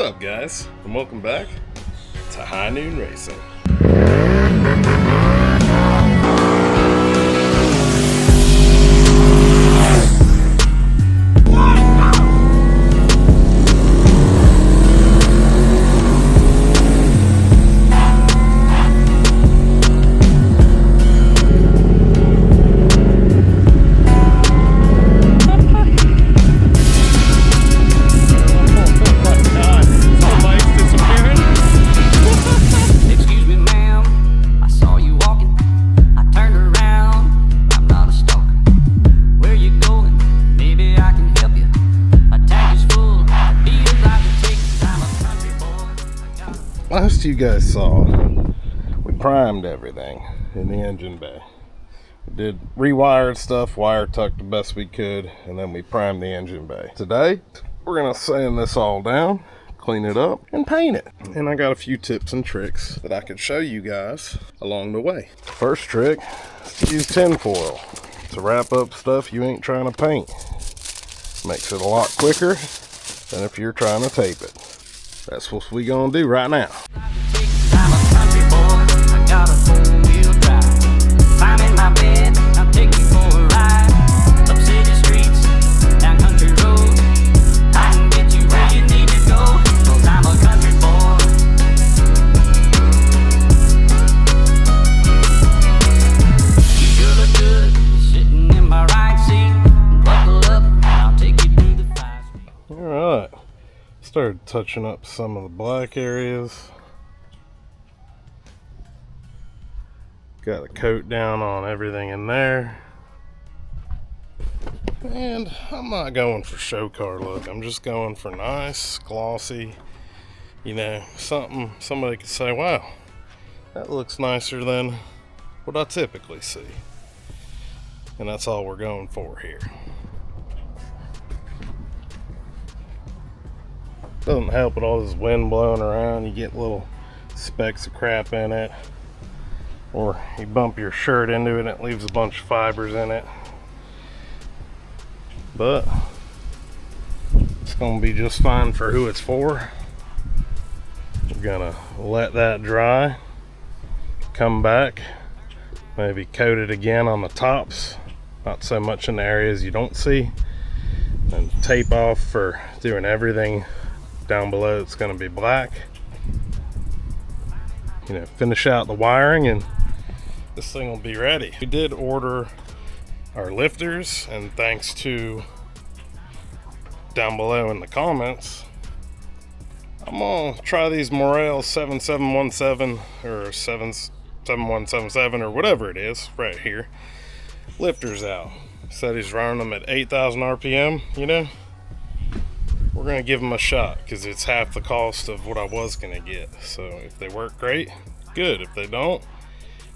up, guys, and welcome back to High Noon Racing. Last you guys saw, we primed everything in the engine bay. We did rewired stuff, wire tucked the best we could, and then we primed the engine bay. Today, we're gonna sand this all down, clean it up, and paint it. And I got a few tips and tricks that I could show you guys along the way. First trick is to use tin foil to wrap up stuff you ain't trying to paint. Makes it a lot quicker than if you're trying to tape it. That's what we gonna do right now. Started touching up some of the black areas. Got the coat down on everything in there. And I'm not going for show car look. I'm just going for nice, glossy, you know, something somebody could say, wow, that looks nicer than what I typically see. And that's all we're going for here. Doesn't help with all this wind blowing around. You get little specks of crap in it, or you bump your shirt into it and it leaves a bunch of fibers in it. But it's gonna be just fine for who it's for. We're gonna let that dry, come back, maybe coat it again on the tops, not so much in the areas you don't see, and tape off for doing everything down below. It's going to be black. You know, finish out the wiring and this thing will be ready. We did order our lifters, and thanks to down below in the comments, I'm gonna try these Morale 7717 or 7177 or whatever it is right here lifters out. Said he's running them at 8,000 RPM, you know. We're gonna give them a shot because it's half the cost of what I was gonna get. So if they work great, good. If they don't,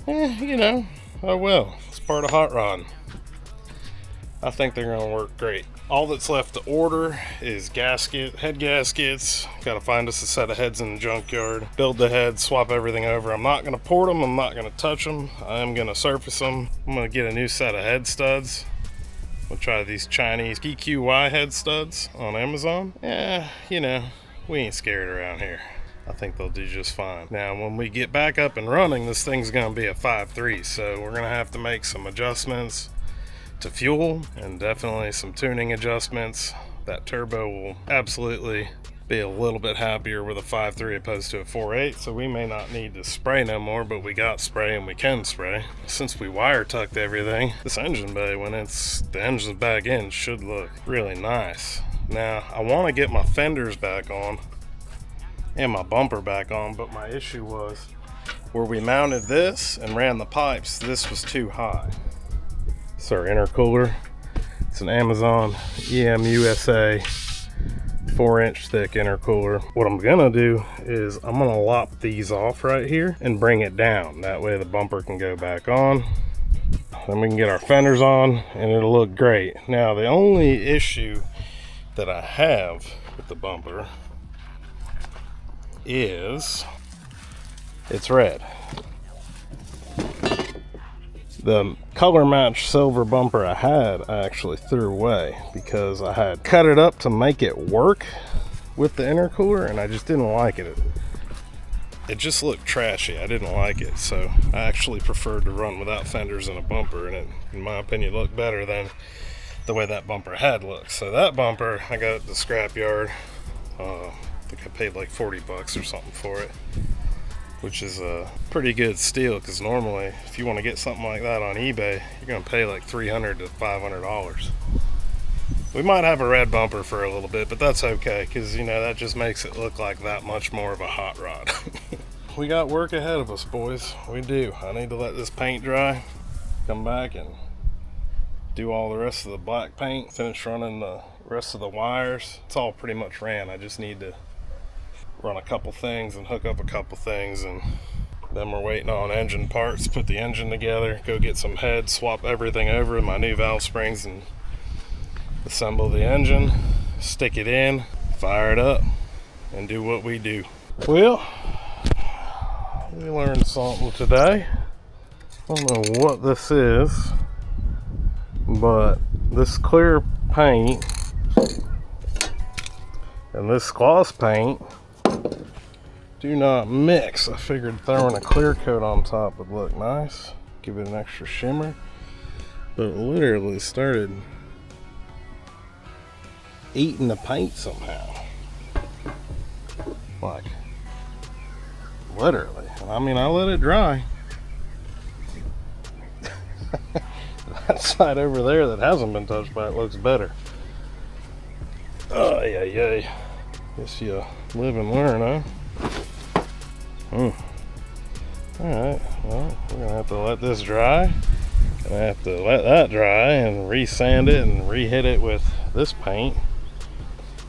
you know, oh well. It's part of hot rodding. I think they're gonna work great. All that's left to order is head gaskets. Gotta find us a set of heads in the junkyard, build the heads, swap everything over. I'm not gonna port them, I'm not gonna touch them. I'm gonna surface them. I'm gonna get a new set of head studs. We'll try these Chinese PQY head studs on Amazon. Yeah, you know, we ain't scared around here. I think they'll do just fine. Now, when we get back up and running, this thing's gonna be a 5.3, so we're gonna have to make some adjustments to fuel and definitely some tuning adjustments. That turbo will absolutely be a little bit happier with a 5.3 opposed to a 4.8, so we may not need to spray no more, but we got spray and we can spray. Since we wire tucked everything, this engine bay, when the engine's back in, should look really nice. Now, I want to get my fenders back on and my bumper back on, but my issue was where we mounted this and ran the pipes, this was too high. It's our intercooler. It's an Amazon EMUSA 4-inch thick intercooler. What I'm gonna do is I'm gonna lop these off right here and bring it down. That way the bumper can go back on. Then we can get our fenders on and it'll look great. Now the only issue that I have with the bumper is it's red. The color match silver bumper I had, I actually threw away because I had cut it up to make it work, with the intercooler, and I just didn't like it. It just looked trashy. I didn't like it, so I actually preferred to run without fenders and a bumper, and it, in my opinion, looked better than the way that bumper had looked. So that bumper I got at the scrapyard. I think I paid like 40 bucks or something for it, which is a pretty good steal, because normally if you want to get something like that on eBay, you're going to pay like $300 to $500. We might have a red bumper for a little bit, but that's okay, because you know, that just makes it look like that much more of a hot rod. We got work ahead of us, boys. We do. I need to let this paint dry, come back and do all the rest of the black paint, finish running the rest of the wires. It's all pretty much ran. I just need to run a couple things and hook up a couple things, and then we're waiting on engine parts, put the engine together, go get some heads, swap everything over, my new valve springs, and assemble the engine, stick it in, fire it up, and do what we do. Well, we learned something today. I don't know what this is, but this clear paint and this gloss paint do not mix. I figured throwing a clear coat on top would look nice, give it an extra shimmer, but it literally started eating the paint somehow. Like, literally. I mean, I let it dry. That side over there that hasn't been touched by it looks better. Oh, yeah. Guess you live and learn, huh? Alright, well, we're gonna have to let this dry. Gonna have to let that dry and re-sand it and re-hit it with this paint.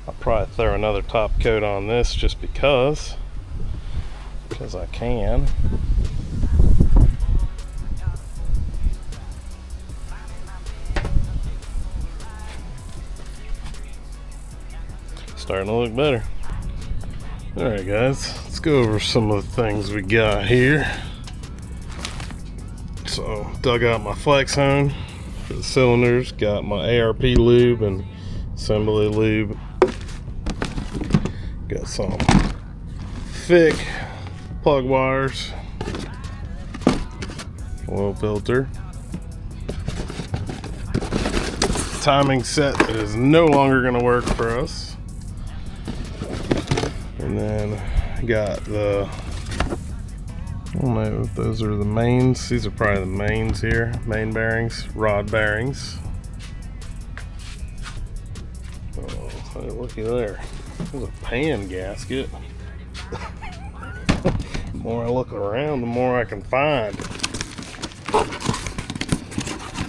I'll probably throw another top coat on this just because I can. Starting to look better. Alright guys, let's go over some of the things we got here. So, dug out my flex hone for the cylinders, got my ARP lube and assembly lube. Got some thick plug wires, oil filter, timing set that is no longer going to work for us, and then got the, I don't know if those are the mains. These are probably the mains here, main bearings, rod bearings. Oh, looky there. There's a pan gasket. The more I look around, the more I can find.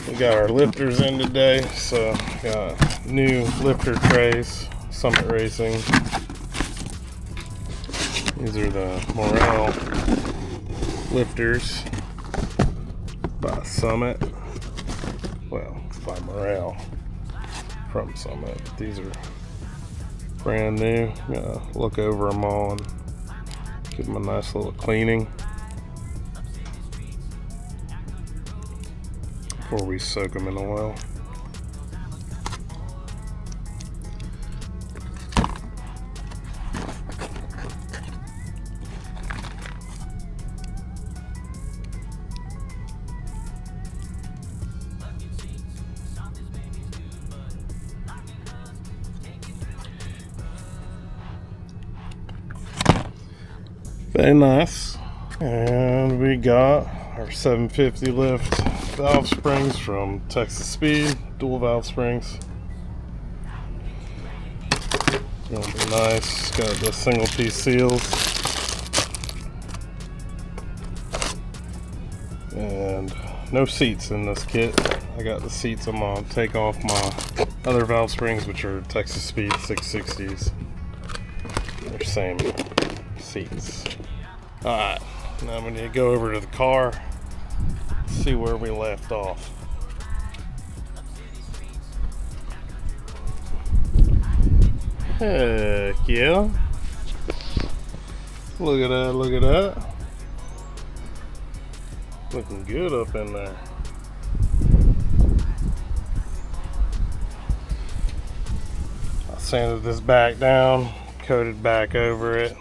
We got our lifters in today, so got new lifter trays, Summit Racing. These are the Morel lifters by Summit. Well, by Morel from Summit. These are brand new. Look over them all and give them a nice little cleaning before we soak them in oil. Very nice. And we got our 750 lift valve springs from Texas Speed, dual valve springs. It's gonna be nice. It's got the single piece seals. And no seats in this kit. I got the seats. I'm gonna take off my other valve springs, which are Texas Speed 660s. They're same seats. Alright, now we need to go over to the car, see where we left off. Heck yeah. Look at that, look at that. Looking good up in there. I sanded this back down, coated back over it.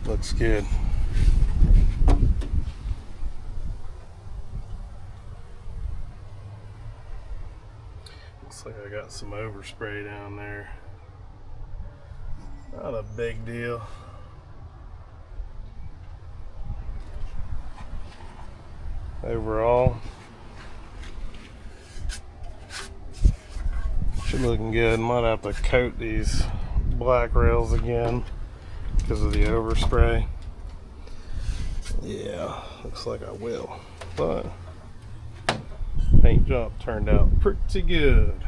Looks good. Looks like I got some overspray down there. Not a big deal. Overall, should looking good. Might have to coat these black rails again because of the overspray. Yeah, looks like I will. But paint job turned out pretty good.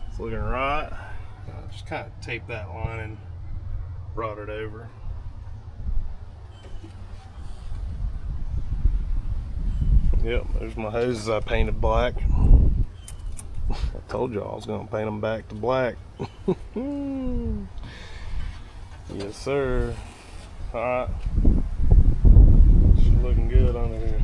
It's looking right. Just kind of tape that line and brought it over. Yep, there's my hoses I painted black. I told y'all I was going to paint them back to black. Yes, sir. Alright. Looking good under here.